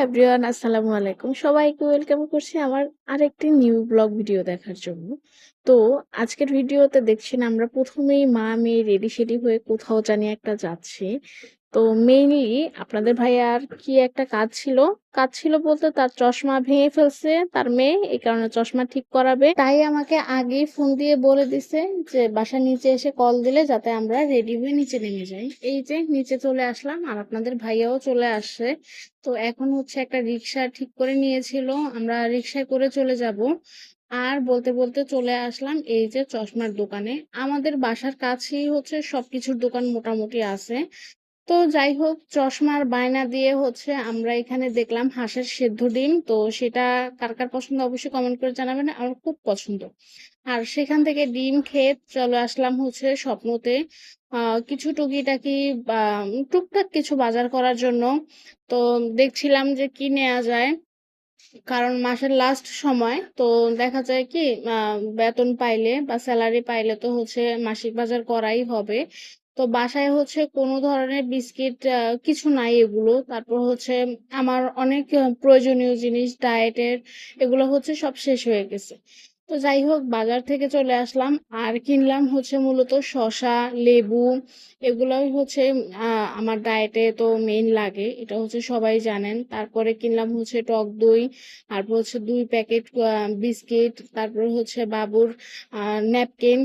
Everyone, আসসালামু আলাইকুম। সবাইকে ওয়েলকাম করছি আমার আরেকটি নিউ ব্লগ ভিডিও দেখার জন্য। তো আজকের ভিডিওতে দেখছেন আমরা প্রথমেই মা-মেয়ে রেডি-সেডি হয়ে কোথাও জানি একটা যাচ্ছি। তো মেইনলি আপনাদের ভাইয়ার কি একটা কাজ ছিল বলতে তার চশমা ভেঙে ফেলছে তার মেয়ে, এই কারণে চশমা ঠিক করাবে। তাই আমাকে আগেই ফোন দিয়ে বলে দিছে যে বাসার নিচে এসে কল দিলে যাতে আমরা রেডি হয়ে নিচে নেমে যাই। এই যে নিচে চলে আসলাম আর আপনাদের ভাইয়াও চলে আসছে। তো এখন হচ্ছে একটা রিক্সা ঠিক করে নিয়েছিল, আমরা রিক্সায় করে চলে যাব। আর বলতে বলতে চলে আসলাম এই যে চশমার দোকানে। আমাদের বাসার কাছেই হচ্ছে সবকিছুর দোকান মোটামুটি আছে। তো যাই হোক, চশমার বায়না দিয়ে হচ্ছে আমরা এখানে দেখলাম হাঁসের সেদ্ধ ডিম। তো সেটা কার কার পছন্দ অবশ্যই কমেন্ট করে জানাবেন, আমার খুব পছন্দ। আর সেখান থেকে ডিম খেয়ে চলে আসলাম হচ্ছে স্বপ্নতে কিছু টুকিটাকি বা টুকটাক কিছু বাজার করার জন্য। তো দেখছিলাম যে কি নেওয়া যায়, কারণ মাসের লাস্ট সময় তো দেখা যায় কি বেতন পাইলে বা স্যালারি পাইলে তো হচ্ছে মাসিক বাজার করাই হবে। তো বাসায় হচ্ছে কোনো ধরনের বিস্কিট কিছু নাই এগুলো। তারপর হচ্ছে আমার অনেক প্রয়োজনীয় জিনিস ডায়েটের, এগুলো হচ্ছে সব শেষ হয়ে গেছে। তো যাই হোক, বাজার থেকে চলে আসলাম আর কিনলাম হচ্ছে মূলত শসা, লেবু, এগুলোই হচ্ছে আমার ডায়েটে তো মেইন লাগে, এটা হচ্ছে সবাই জানেন। তারপরে কিনলাম হচ্ছে টক দই, তারপর হচ্ছে ২ প্যাকেট বিস্কিট, তারপরে হচ্ছে বাবুর ন্যাপকিন।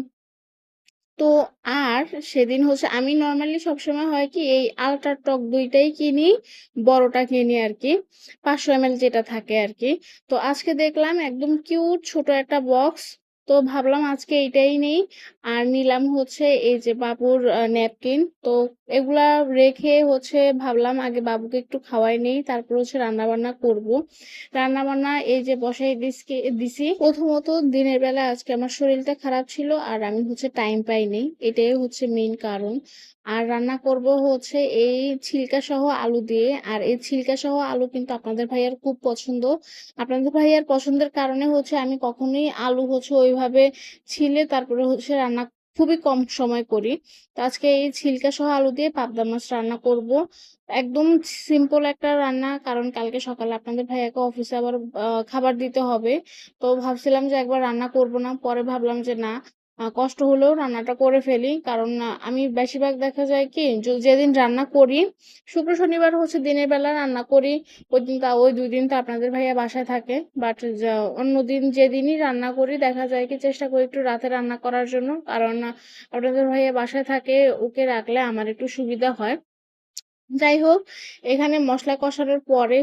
তো আর সেদিন হচ্ছে আমি নরমালি সবসময় হয় কি এই আলট্রা টক দইটাই কিনি, বড়টা কিনি আরকি। ৫০০ ml যেটা থাকে আরকি। তো আজকে দেখলাম একদম কিউট ছোট একটা বক্স। তো ভাবলাম আজকে এইটাই নেই। আর নিলাম হচ্ছে এই যে বাবুর ন্যাপকিন। তো এগুলা রেখে হচ্ছে ভাবলাম আগে বাবুকে একটু খাওয়াই নেই, তারপর হচ্ছে রান্নাবান্না করব। রান্নাবান্না এই যে বসাই দিছি। প্রথমত দিনের বেলা আজকে আমার শরীরটা খারাপ ছিল আর আমি হচ্ছে টাইম পাইনি, এটাই হচ্ছে মেইন কারণ। আর রান্না করব হচ্ছে এই ছিলকা সহ আলু দিয়ে। আর এই ছিলকা সহ আলু কিন্তু আপনাদের ভাইয়ার খুব পছন্দ। আপনাদের ভাইয়ার পছন্দের কারণে হচ্ছে আমি কখনোই আলু হচ্ছে ওইভাবে ছিলে তারপরে হচ্ছে রান্না খুবই কম সময় করি। তো আজকে এই ছিলকা সহ আলু দিয়ে পাবদা মাছ রান্না করব। একদম সিম্পল একটা রান্না, কারণ কালকে সকালে আপনাদের ভাইয়াকে অফিসে আবার খাবার দিতে হবে। তো ভাবছিলাম যে একবার রান্না করব না, পরে ভাবলাম যে না, কষ্ট হলেও রান্নাটা করে ফেলি। কারণ আমি বেশিরভাগ দেখা যায় কি যেদিন রান্না করি, শুক্র শনিবার হচ্ছে দিনের বেলা রান্না করি, ওই দিন ওই ২ দিন তো আপনাদের ভাইয়া বাসায় থাকে। বাট অন্যদিন যেদিনই রান্না করি দেখা যায় কি চেষ্টা করি একটু রাতে রান্না করার জন্য, কারণ আপনাদের ভাইয়া বাসায় থাকে, ওকে রাখলে আমার একটু সুবিধা হয়। যাই হোক, এখানে মসলা কষানোর পরে